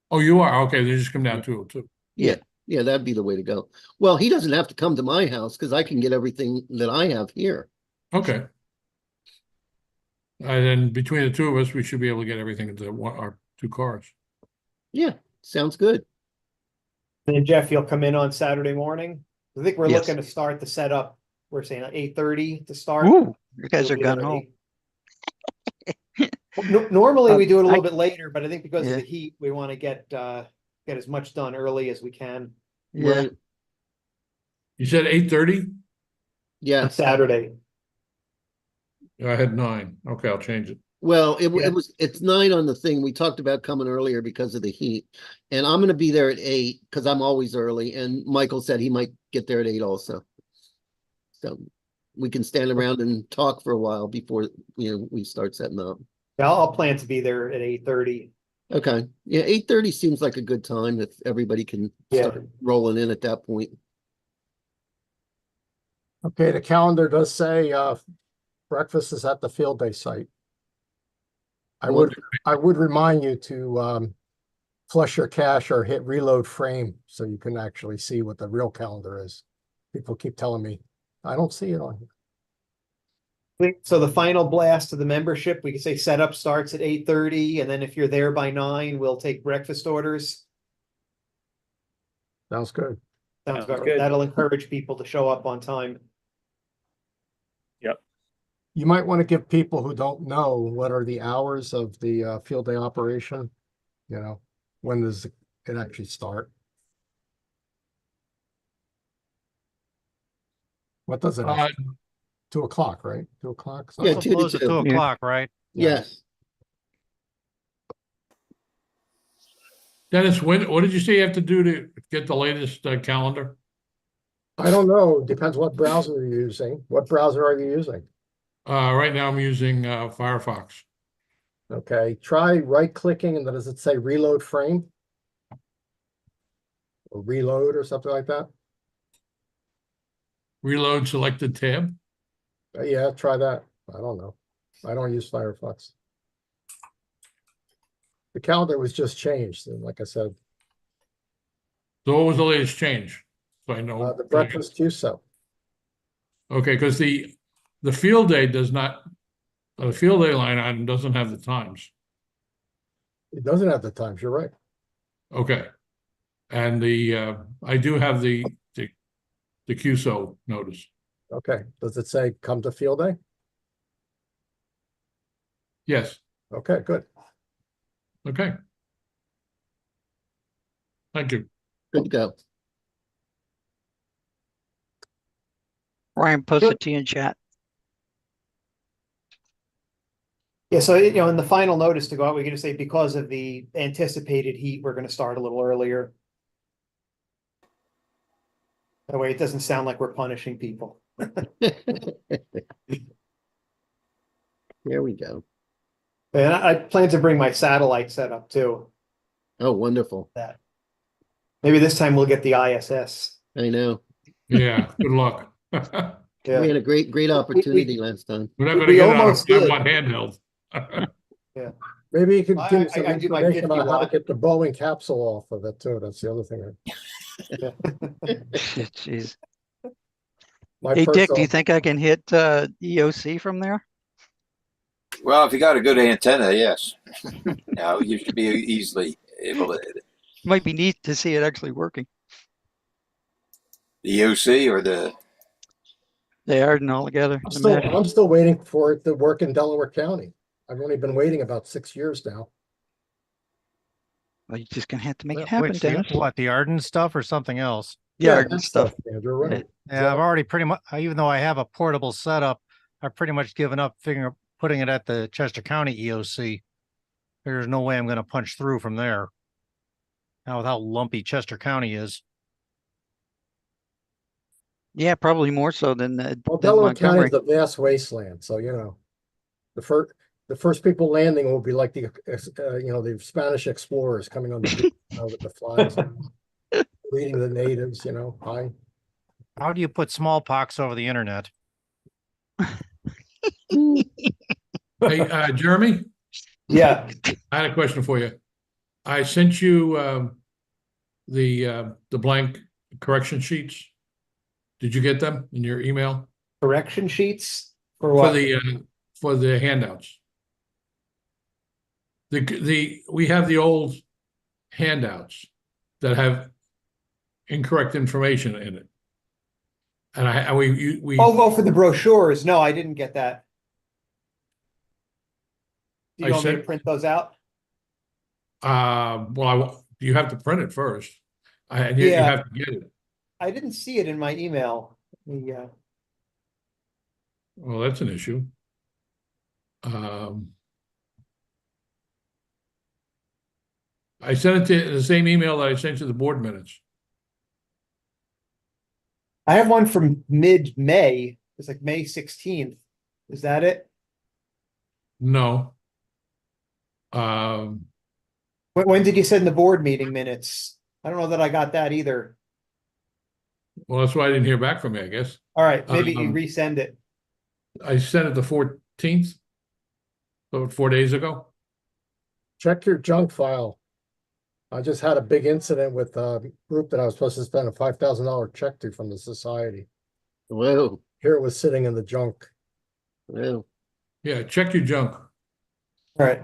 Oh, you are? Okay, they just come down 202. Yeah, yeah, that'd be the way to go. Well, he doesn't have to come to my house because I can get everything that I have here. Okay. And then between the two of us, we should be able to get everything into our 2 cars. Yeah, sounds good. And then Jeff, you'll come in on Saturday morning. I think we're Yes. looking to start the setup. We're saying 8:30 to start. Ooh, you guys We'll are be gun there at ho. 8. Normally we do it a little I- bit later, but I think because of Yeah. the heat, we want to get as much done early as we can Yeah, Right. You said 8:30? on Yeah. Saturday. I had 9. Okay, I'll change it. Well, Yeah. it's 9 on the thing. We talked about coming earlier because of the heat. And I'm gonna be there at 8 because I'm always early. And Michael said he might get there at 8 also. So we can stand around and talk for a while before, we start setting up. Yeah, I'll plan to be there at 8:30. Okay. Yeah, 8:30 seems like a good time if everybody can Yeah. start rolling in at that point. Okay, the calendar does say, breakfast is at the field day site. I would remind you to, flush your cache or hit reload frame so you can actually see what the real calendar is. People keep telling me, I don't see it on here. So the final blast of the membership, we can say setup starts at 8:30, and then if you're there by 9, we'll take breakfast orders. Sounds good. Sounds Sounds about right. good. That'll encourage people to show up on time. You might want to give people who don't know what are the hours of the field day operation. When does it actually start? What does it? Uh, actually- 2 o'clock, right? 2 o'clock? Yeah, It'll 2 to close at 2. 2 o'clock, right? Yes. Dennis, what did you say you have to do to get the latest calendar? I don't know. Depends what browser you're using. What browser are you using? Right now I'm using Firefox. Okay, try right clicking and then does it say reload frame? Or reload or something like that? Reload selected tab. Yeah, try that. I don't know. I don't use Firefox. The calendar was just changed, and like I said, So what was the latest change? So I know. the breakfast QSO. Okay, because the field day does not, the field day line item doesn't have the times. It doesn't have the times, you're right. Okay. And I do have the QSO notice. Okay, does it say come to field day? Yes, Okay, good. okay. Thank you. Good to go. Ryan posted to you in chat. Yeah, so in the final notice to go out, we can just say because of the anticipated heat, we're going to start a little earlier. That way it doesn't sound like we're punishing people. There we go. And I plan to bring my satellite setup too. Oh, wonderful. That maybe this time we'll get the ISS. I know. Yeah, good luck. We're not We Yeah, had a great opportunity last time. gonna We get on almost a did. handheld. Maybe you can I- give me I- some I do my information 50 on how to watt. get the Boeing capsule off of it too. That's the other thing. Jeez. My Hey, Dick, do personal- you think I can hit EOC from there? Well, if you got a good antenna, yes. Now you should be easily able to hit it. Might be neat to see it actually working. The EOC or the They are and all together. I'm still waiting for it to work in Delaware County. I've only been waiting about 6 years now. Well, you're just gonna have to make Wh- it happen, which the- Dennis. What, the Arden stuff or something else? Yeah, that stuff. You're right. Yeah, I've already pretty much, even though I have a portable setup, I've pretty much given up putting it at the Chester County EOC. There's no way I'm gonna punch through from there. Now with how lumpy Chester County is. Yeah, probably more so than Well, than Delaware County Montgomery. is a vast wasteland, so the first people landing will be like the Spanish explorers coming on the beach, with the flags, leading the natives. Hi. How do you put smallpox over the internet? Hey, Jeremy, Yeah, I had a question for you. I sent you the blank correction sheets. Did you get them in your email correction sheets for for what? the handouts? We have the old handouts that have incorrect information in it. And we Oh, for the brochures. No, I didn't get that. Do I you want me to sent- print those out? you have to print it first. You Yeah. have to get it. I didn't see it in my email. Yeah. Well, that's an issue. I sent it to the same email that I sent you the board minutes. I have one from mid-May. It's like May 16th. Is that it? No. Um, When did you send the board meeting minutes? I don't know that I got that either. well, that's why I didn't hear back from you, I guess. All right, maybe you Um, resend it. I sent it the 14th, so 4 days ago. Check your junk file. I just had a big incident with a group that I was supposed to spend a $5,000 check to from the society. Whoa, Here it was sitting in the junk. whoa. Yeah, check your junk. All right,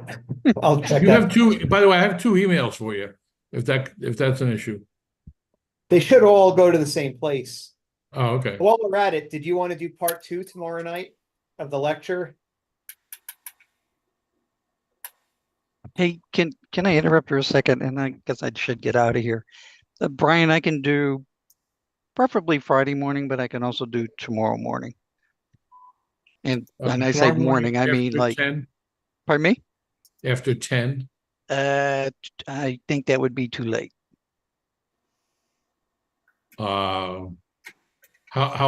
I'll check You that. have two, by the way, I have two emails for you, if that's an issue. They should all go to the same place. Oh, okay. While we're at it, did you want to do part 2 tomorrow night of the lecture? Hey, can I interrupt for a second? And I guess I should get out of here. Brian, I can do preferably Friday morning, but I can also do tomorrow morning. And I say Tomorrow morning, I mean after like, 10, pardon me? after 10. I think that would be too late. How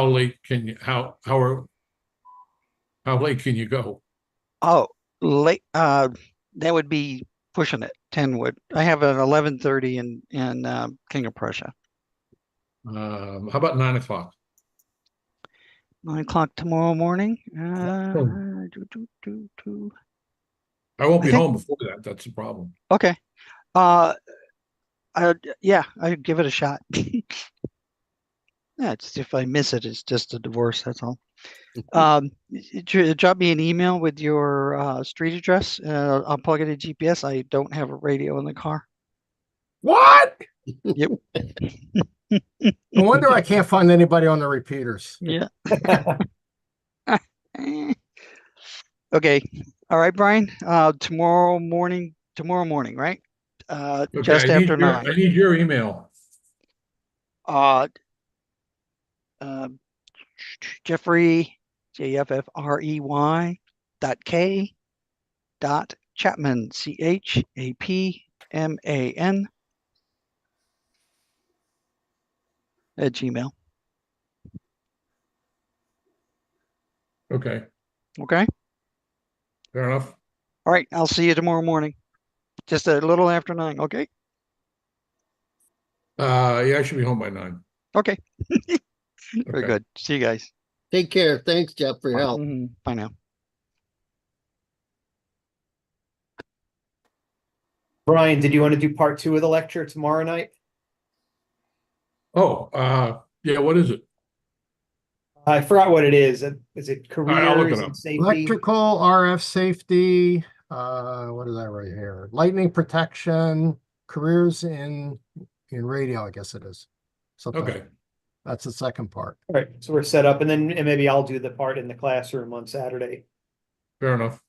late can you, how late can you go? Oh, late, that would be pushing it. 10 would. I have an 11:30 in King of Prussia. How about 9 o'clock? 9 o'clock tomorrow morning. I won't I be think- home before that. That's the problem. Okay. Yeah, I'd give it a shot. Yeah, it's if I miss it, it's just a divorce, that's all. Drop me an email with your street address. I'll plug it in GPS. I don't have a radio in the car. What? Yep. No wonder I can't find anybody on the repeaters. Yeah. Okay. All right, Brian. Tomorrow morning, right? Okay, Just after 9. I need your email. Jeffrey, JFFREY .K.Chapman, CHAPMAN at Gmail. Okay, Okay. fair enough. All right. I'll see you tomorrow morning. Just a little after 9. Okay. Yeah, I should be home by 9. Okay. Very Okay. good. See you guys. Take care. Thanks, Jeff, for your help. Bye now. Brian, did you want to do part 2 of the lecture tomorrow night? Oh, yeah, what is it? I forgot what it is. Is it right, I'll look careers it and up. safety? Electrical, RF safety, what is that right here? Lightning protection, careers in radio, I guess it is. Something like Okay, that. That's the second part. All right, so we're set up, and then maybe I'll do the part in the classroom on Saturday. fair enough.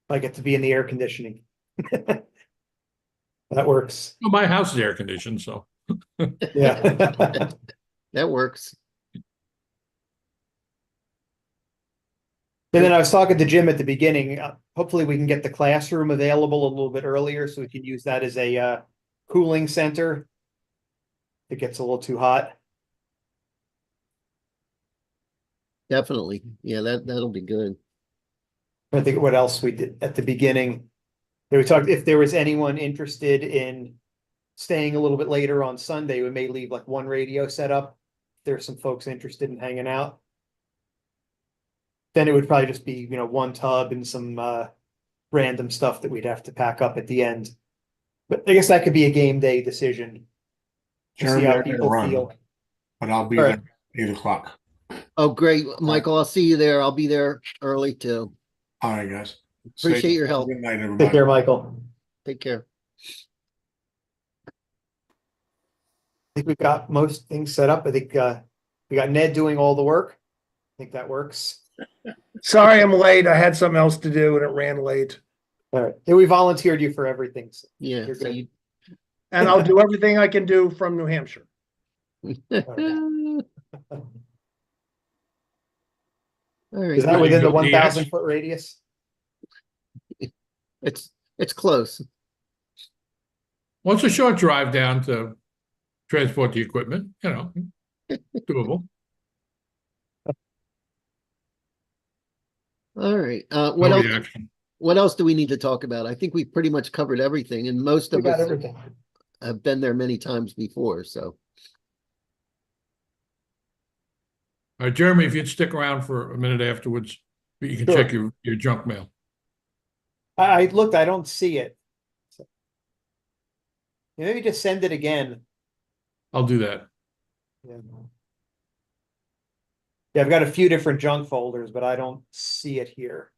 I get to be in the air conditioning. That works. Well, my house is air conditioned, so. Yeah. That works. And then I was talking to Jim at the beginning. Hopefully we can get the classroom available a little bit earlier so we can use that as a cooling center. It gets a little too hot. Definitely. Yeah, that'll be good. I think what else we did at the beginning. We talked if there was anyone interested in staying a little bit later on Sunday, we may leave like one radio set up. There's some folks interested in hanging out. Then it would probably just be, one tub and some random stuff that we'd have to pack up at the end. But I guess that could be a game day decision. To see Jeremy, how I gotta people run, feel. but I'll be All there right. 8 o'clock. Oh, great, Michael, I'll see you there. I'll be there early too. All right, guys. Appreciate your help. Good night, Take everybody. care, Michael. Take care. I think we've got most things set up. I think we got Ned doing all the work. I think that works. Sorry, I'm late. I had something else to do and it ran late. All right. Yeah, we volunteered you for everything. So Yeah, You're so good. you. And I'll do everything I can do from New Hampshire. All right, Is that Right, within the go 1,000 DS. foot radius? it's close. Well, it's a short drive down to transport the equipment, you know, doable. All right, No what else? reaction. What else do we need to talk about? I think we pretty much covered everything, and most We of got us everything. have been there many times before, so. All right, Jeremy, if you'd stick around for a minute afterwards, you can Sure. check your junk mail. I looked, I don't see it. So- Yeah, maybe just send it again. I'll do that. Yeah. Yeah, I've got a few different junk folders, but I don't see it here.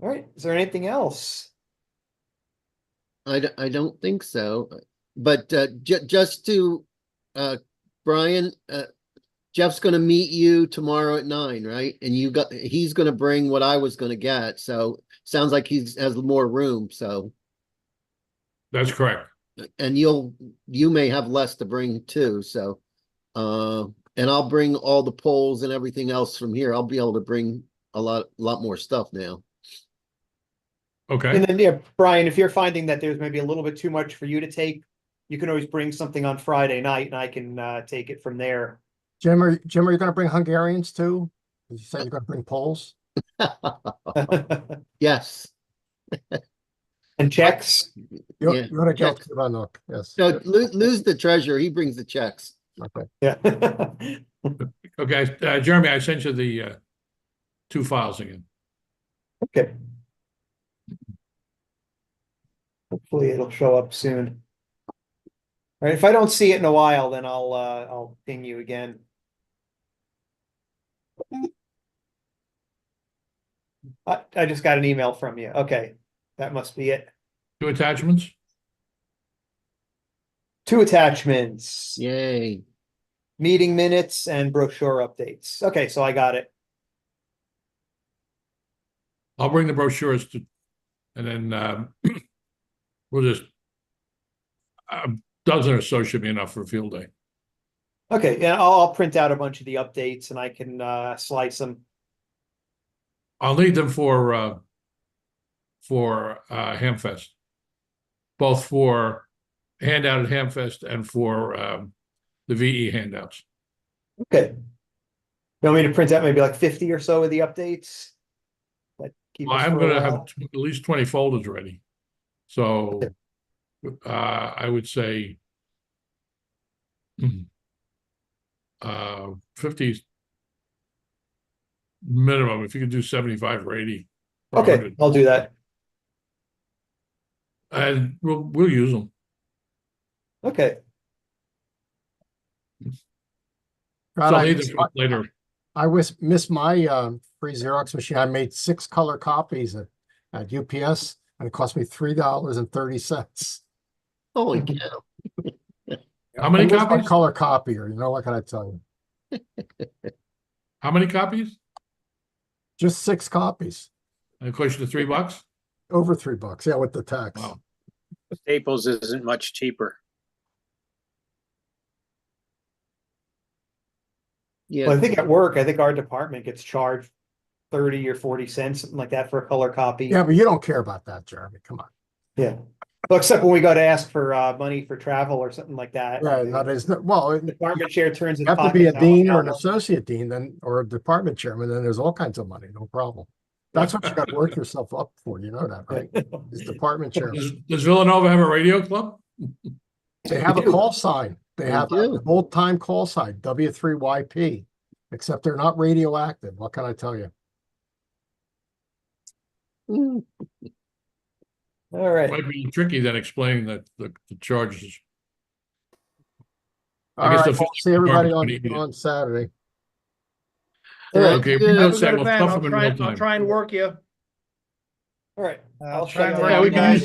All right, is there anything else? I don't think so, but just to Brian, Jeff's gonna meet you tomorrow at 9, right? And he's gonna bring what I was gonna get, so sounds like has more room, so. That's correct. And you may have less to bring too, so. And I'll bring all the poles and everything else from here. I'll be able to bring a lot more stuff now. Okay. And then, yeah, Brian, if you're finding that there's maybe a little bit too much for you to take, you can always bring something on Friday night and I can take it from there. Jim, are you gonna bring Hungarians too? You said you're gonna bring Poles? Yes. And checks. You're, Yeah, you're gonna get checks. Kivanuk, yes. No, lose the treasurer. He brings the checks. Okay. Yeah. Okay, Jeremy, I sent you the 2 files again. Okay. Hopefully it'll show up soon. All right, if I don't see it in a while, then I'll ping you again. I just got an email from you. Okay, that must be it. 2 attachments. 2 attachments, Yay. meeting minutes and brochure updates. Okay, so I got it. I'll bring the brochures and then we'll just a dozen or so should be enough for a field day. Okay, yeah, I'll print out a bunch of the updates and I can slice them. I'll need them for Hamfest, both for handout at Hamfest and for the VE handouts. Okay. You want me to print out maybe like 50 or so of the updates? Keep Well, us I'm for a gonna while? have at least 20 folders ready. So I would say 50 minimum. If you could do 75 or 80. or Okay, 100. I'll do that. And we'll use them. Okay. God, So I I'll need miss them my- for later. I miss my free Xerox machine. I made 6 color copies at UPS and it cost me $3.30. Holy cow. How many I miss my copies? color copier, what can I tell you? How many copies? Just 6 copies, And it cost you $3? over $3, yeah, with the tax. Wow. Staples isn't much cheaper. Yeah. Well, I think at work, I think our department gets charged 30 or 40 cents, something like that for a color copy. Yeah, but you don't care about that, Jeremy, come on. Yeah. Well, except when we go to ask for money for travel or something like that. Right, that is, well, The department chair turns you his have to be a pockets out. dean or an associate dean, then, or a department chairman, then there's all kinds of money, no problem. That's what you got to work yourself up for, you know that, right? Is department chairman. Does Villanova have a radio club? They have a do. call sign. They They have do. an old time call sign, W3YP. except they're not radioactive. What can I tell you? All right. Might be tricky then explaining that the charges. All I guess right, the we'll see everybody department's gonna eat it. on Saturday. All right. Okay, Good. we'll Have a say good we'll event. stuff I'll them in real I'll time. try and work you. All right. I'll shut try and down work Yeah, now, we can guys. use